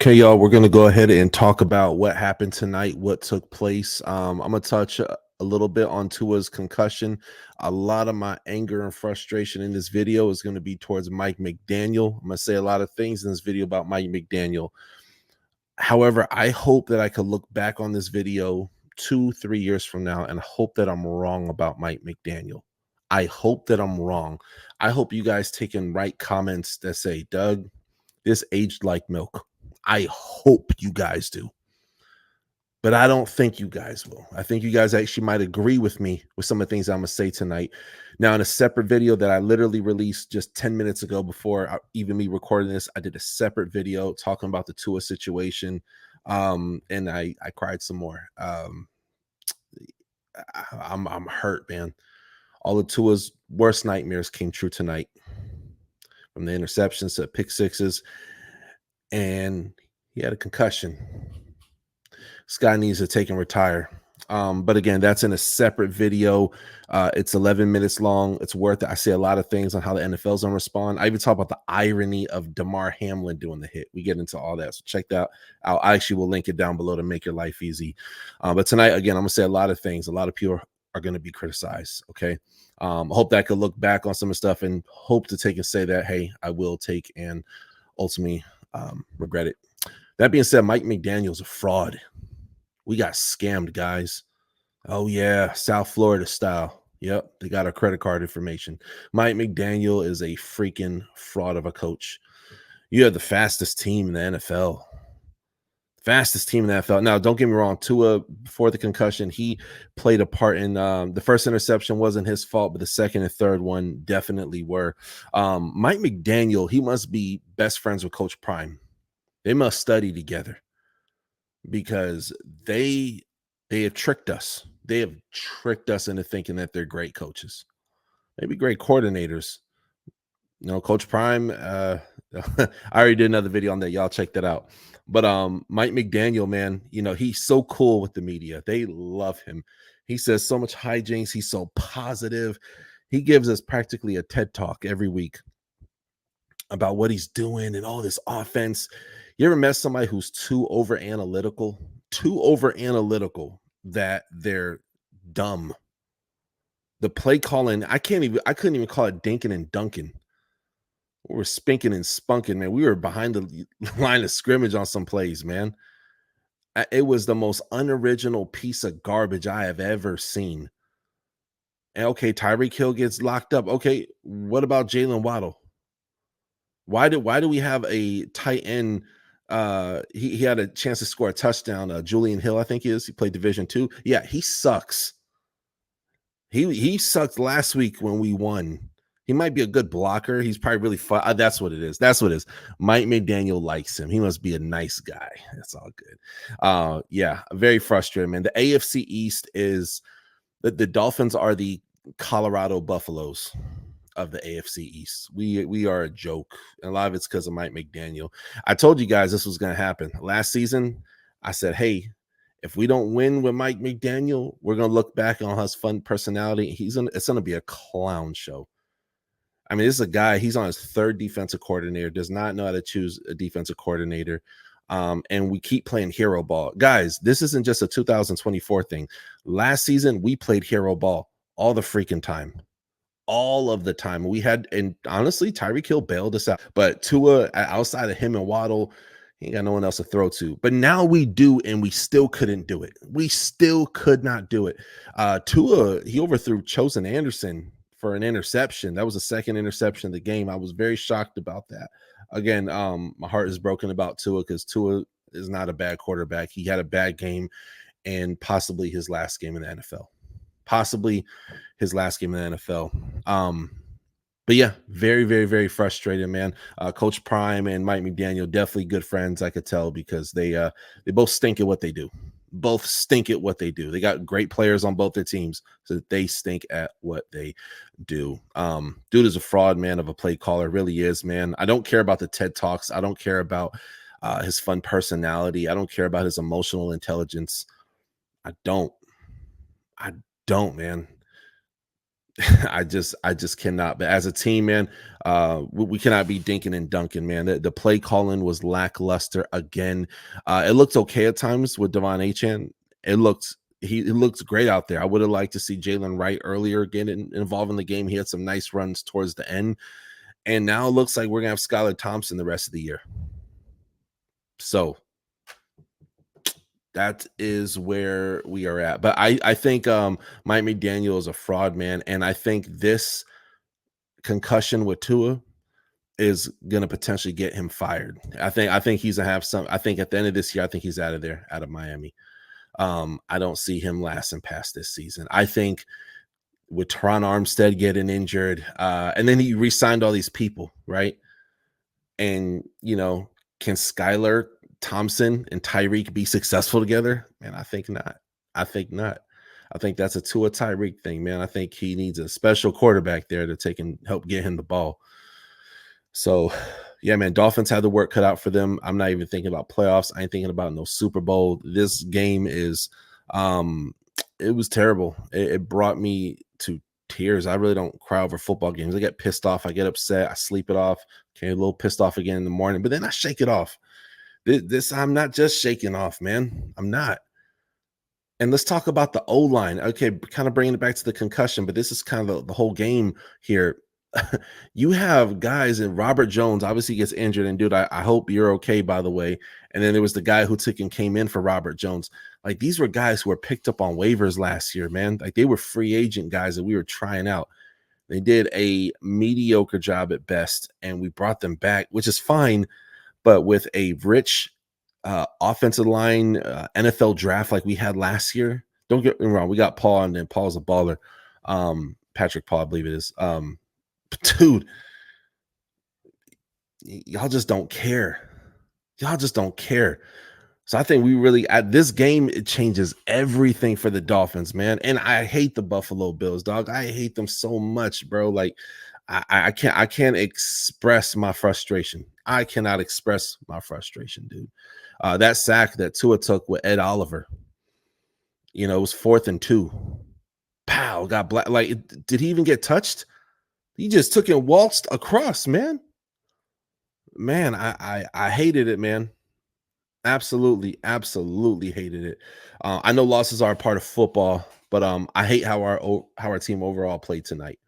Okay, y'all, we're going to go ahead and talk about what happened tonight, what took place. I'm going to touch a little bit on Tua's concussion. A lot of my anger and frustration in this video is going to be towards Mike McDaniel. I'm going to say a lot of things in this video about Mike McDaniel. However, I hope that I could look back on this video 2-3 years from now and hope that I'm wrong about Mike McDaniel. I hope that I'm wrong. I hope you guys take in right comments that say, Doug, this aged like milk. I hope you guys do. But I don't think you guys will. I think you guys actually might agree with me with some of the things I'm going to say tonight. Now, in a separate video that I literally released just 10 minutes ago before even me recording this, I did a separate video talking about the Tua situation. And I cried some more. I'm hurt, man. All of Tua's worst nightmares came true tonight, from the interceptions to pick sixes, and he had a concussion. This guy needs to take and retire. But again, that's in a separate video. It's 11 minutes long. It's worth it. I say a lot of things on how the NFL's gonna respond. I even talk about the irony of Damar Hamlin doing the hit. We get into all that. So check that out. I actually will link it down below to make your life easy. But tonight, again, I'm gonna say a lot of things. A lot of people are gonna be criticized. Okay. I hope that I could look back on some of the stuff and hope to take and say that, hey, I will take and ultimately regret it. That being said, Mike McDaniel's a fraud. We got scammed, guys. Oh, yeah, South Florida style. Yep, they got our credit card information. Mike McDaniel is a freaking fraud of a coach. You have the fastest team in the NFL. Fastest team in the NFL. Now, don't get me wrong. Tua, before the concussion, he played a part in the first interception wasn't his fault, but the second and third one definitely were. Mike McDaniel, he must be best friends with Coach Prime. They must study together, because they have tricked us. They have tricked us into thinking that they're great coaches, maybe great coordinators. Coach Prime, I already did another video on that. Y'all check that out. But Mike McDaniel, man, he's so cool with the media. They love him. He says so much hijinks. He's so positive. He gives us practically a TED talk every week about what he's doing and all this offense. You ever met somebody who's too over analytical that they're dumb? The play calling, I couldn't even call it dinking and dunking. We were spinking and spunking, man. We were behind the line of scrimmage on some plays, man. It was the most unoriginal piece of garbage I have ever seen. And okay, Tyreek Hill gets locked up. Okay, what about Jalen Waddle? Why do we have a tight end? He had a chance to score a touchdown. Julian Hill, I think he played Division II. Yeah, he sucks. He sucked last week when we won. He might be a good blocker. He's probably really fun. That's what it is. Mike McDaniel likes him. He must be a nice guy. That's all good. Yeah, very frustrating, man. The AFC East is the Dolphins are the Colorado Buffaloes of the AFC East. We are a joke, and a lot of it's because of Mike McDaniel. I told you guys this was going to happen last season. I said, hey, if we don't win with Mike McDaniel, we're going to look back on his fun personality. It's going to be a clown show. I mean, this is a guy, he's on his third defensive coordinator, does not know how to choose a defensive coordinator. And we keep playing hero ball. Guys, this isn't just a 2024 thing. Last season, we played hero ball all the freaking time. All of the time. We had, and honestly, Tyreek Hill bailed us out. But Tua, outside of him and Waddle, he ain't got no one else to throw to. But now we do, and we still couldn't do it. We still could not do it. Tua, he overthrew Chosen Anderson for an interception. That was the second interception of the game. I was very shocked about that. Again, my heart is broken about Tua, because Tua is not a bad quarterback. He had a bad game, and possibly his last game in the NFL. But yeah, very, very, very frustrated, man. Coach Prime and Mike McDaniel, definitely good friends, I could tell, because they both stink at what they do. They got great players on both their teams, so they stink at what they do. Dude is a fraud, man, of a play caller. Really is, man. I don't care about the TED Talks. I don't care about his fun personality. I don't care about his emotional intelligence. I don't, man. I just cannot. But as a team, man, we cannot be dinking and dunking, man. The play calling was lackluster again. It looked okay at times with Devon Achan. It looked great out there. I would have liked to see Jalen Wright earlier involved in the game. He had some nice runs towards the end, and now it looks like we're gonna have Skylar Thompson the rest of the year. So that is where we are at. But I think Mike McDaniel is a fraud, man, and I think this concussion with Tua is going to potentially get him fired. I think he's gonna have some. I think at the end of this year, I think he's out of there, out of Miami. I don't see him lasting past this season. I think with Teron Armstead getting injured, and then he re-signed all these people, right? And can Skylar Thompson and Tyreek be successful together? Man, I think not. I think not. I think that's a Tua Tyreek thing, man. I think he needs a special quarterback there to take and help get him the ball. So, yeah, man, Dolphins had the work cut out for them. I'm not even thinking about playoffs. I ain't thinking about no Super Bowl. This game is, it was terrible. It brought me to tears. I really don't cry over football games. I get pissed off. I get upset. I sleep it off. Okay, a little pissed off again in the morning, but then I shake it off. This I'm not just shaking off, man. I'm not. And let's talk about the O-line. Okay, kind of bringing it back to the concussion, but this is kind of the whole game here. You have guys, and Robert Jones obviously gets injured. And dude, I hope you're okay, by the way. And then there was the guy who took and came in for Robert Jones. Like, these were guys who were picked up on waivers last year, man. Like, they were free agent guys that we were trying out. They did a mediocre job at best, and we brought them back, which is fine. But with a rich offensive line NFL draft like we had last year, don't get me wrong, we got Paul, and then Paul's a baller. Patrick Paul, I believe it is. Dude, y'all just don't care. Y'all just don't care. So I think we really, at this game, it changes everything for the Dolphins, man. And I hate the Buffalo Bills, dog. I hate them so much, bro. Like, I can't express my frustration. I cannot express my frustration, dude. That sack that Tua took with Ed Oliver, it was 4th and 2. Pow, got black. Like, did he even get touched? He just took and waltzed across, man. Man, I hated it, man. Absolutely, absolutely hated it. I know losses are a part of football, but I hate how our team overall played tonight.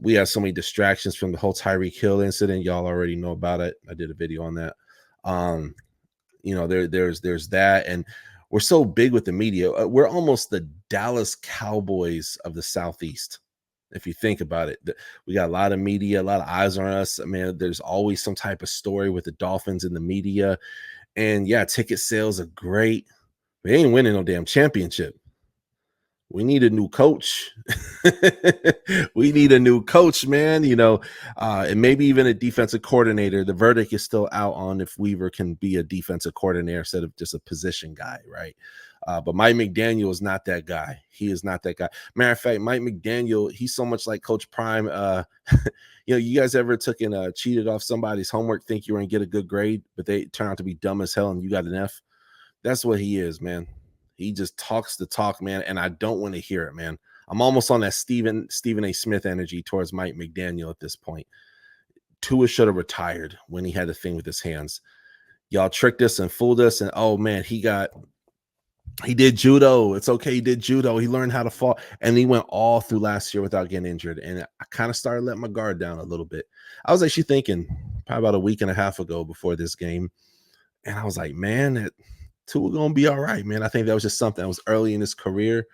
We had so many distractions from the whole Tyreek Hill incident. Y'all already know about it. I did a video on that. There's that, and we're so big with the media. We're almost the Dallas Cowboys of the Southeast. If you think about it, we got a lot of media, a lot of eyes on us. I mean, there's always some type of story with the Dolphins in the media. And yeah, ticket sales are great. We ain't winning no damn championship. We need a new coach. We need a new coach, man. And maybe even a defensive coordinator. The verdict is still out on if Weaver can be a defensive coordinator instead of just a position guy, right? But Mike McDaniel is not that guy. He is not that guy. Matter of fact, Mike McDaniel, he's so much like Coach Prime. You guys ever took and cheated off somebody's homework, think you were going to get a good grade, but they turn out to be dumb as hell and you got an F? That's what he is, man. He just talks the talk, man, and I don't want to hear it, man. I'm almost on that Stephen A. Smith energy towards Mike McDaniel at this point. Tua should have retired when he had the thing with his hands. Y'all tricked us and fooled us, and oh man, he did judo. It's okay, he did judo. He learned how to fall, and he went all through last year without getting injured. And I kind of started letting my guard down a little bit. I was actually thinking probably about a week and a half ago before this game, and I was like, man, Tua gonna be all right, man. I think that was just something that was early in his career,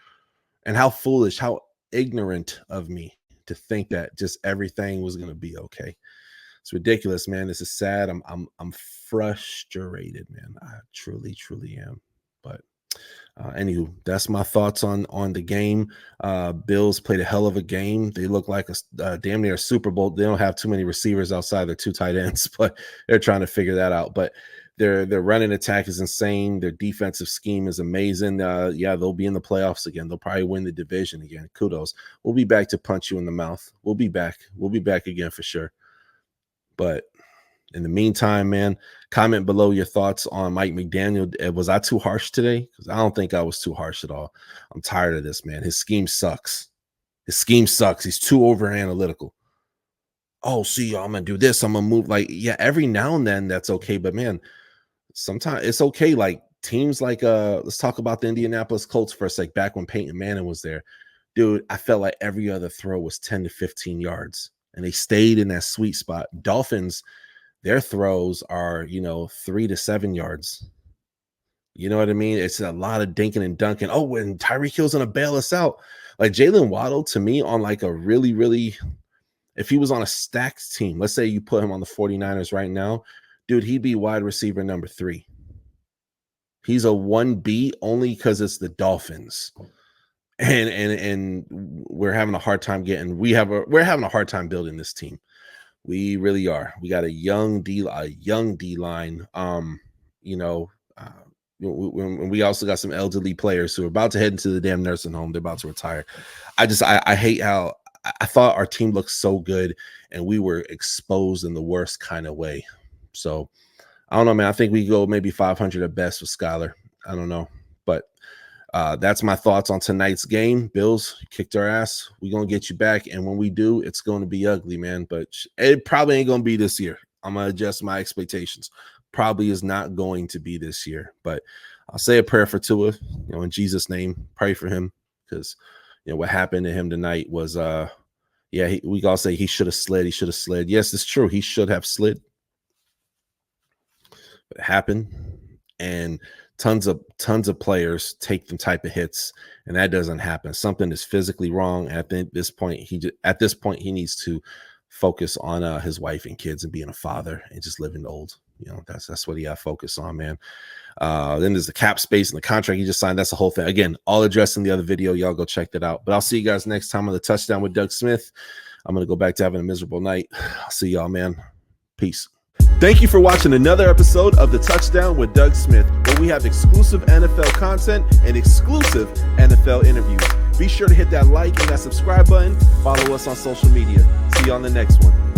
and how foolish, how ignorant of me to think that just everything was gonna be okay. It's ridiculous, man. This is sad. I'm frustrated, man. I truly, truly am. But anywho, that's my thoughts on the game. Bills played a hell of a game. They look like a damn near a Super Bowl. They don't have too many receivers outside their 2 tight ends, but they're trying to figure that out. But their running attack is insane. Their defensive scheme is amazing. Yeah, they'll be in the playoffs again. They'll probably win the division again. Kudos. We'll be back to punch you in the mouth. We'll be back. We'll be back again for sure. But in the meantime, man, comment below your thoughts on Mike McDaniel. Was I too harsh today? Because I don't think I was too harsh at all. I'm tired of this, man. His scheme sucks. His scheme sucks. He's too over analytical. Oh, see, I'm gonna do this. I'm gonna move. Like, yeah, every now and then that's okay. But man, sometimes it's okay. Like teams like let's talk about the Indianapolis Colts for a sec. Back when Peyton Manning was there, dude, I felt like every other throw was 10 to 15 yards, and they stayed in that sweet spot. Dolphins, their throws are 3 to 7 yards. You know what I mean? It's a lot of dinking and dunking. Oh, when Tyreek Hill's gonna bail us out, like Jalen Waddle to me on like a really, really, if he was on a stacked team, let's say you put him on the 49ers right now, dude, he'd be wide receiver number 3. He's a 1B only because it's the Dolphins. And we're having a hard time we're having a hard time building this team. We really are. We got a young D line. We also got some elderly players who are about to head into the damn nursing home. They're about to retire. I hate how I thought our team looked so good and we were exposed in the worst kind of way. So I don't know, man. I think we go maybe 500 at best with Skyler. I don't know, but that's my thoughts on tonight's game. Bills kicked our ass. We're going to get you back. And when we do, it's going to be ugly, man. But it probably ain't going to be this year. I'm going to adjust my expectations. Probably is not going to be this year. But I'll say a prayer for Tua, in Jesus' name. Pray for him because, what happened to him tonight was, we all say he should have slid. He should have slid. Yes, it's true. He should have slid. But it happened. And tons of players take them type of hits, and that doesn't happen. Something is physically wrong. At this point, he needs to focus on his wife and kids and being a father and just living old. That's what he got to focus on, man. Then there's the cap space and the contract he just signed. That's the whole thing. Again, all addressed in the other video. Y'all go check that out. But I'll see you guys next time on the Touchdown with Doug Smith. I'm gonna go back to having a miserable night. I'll see y'all, man. Peace. Thank you for watching another episode of the Touchdown with Doug Smith, where we have exclusive NFL content and exclusive NFL interviews. Be sure to hit that like and that subscribe button. Follow us on social media. See you on the next one.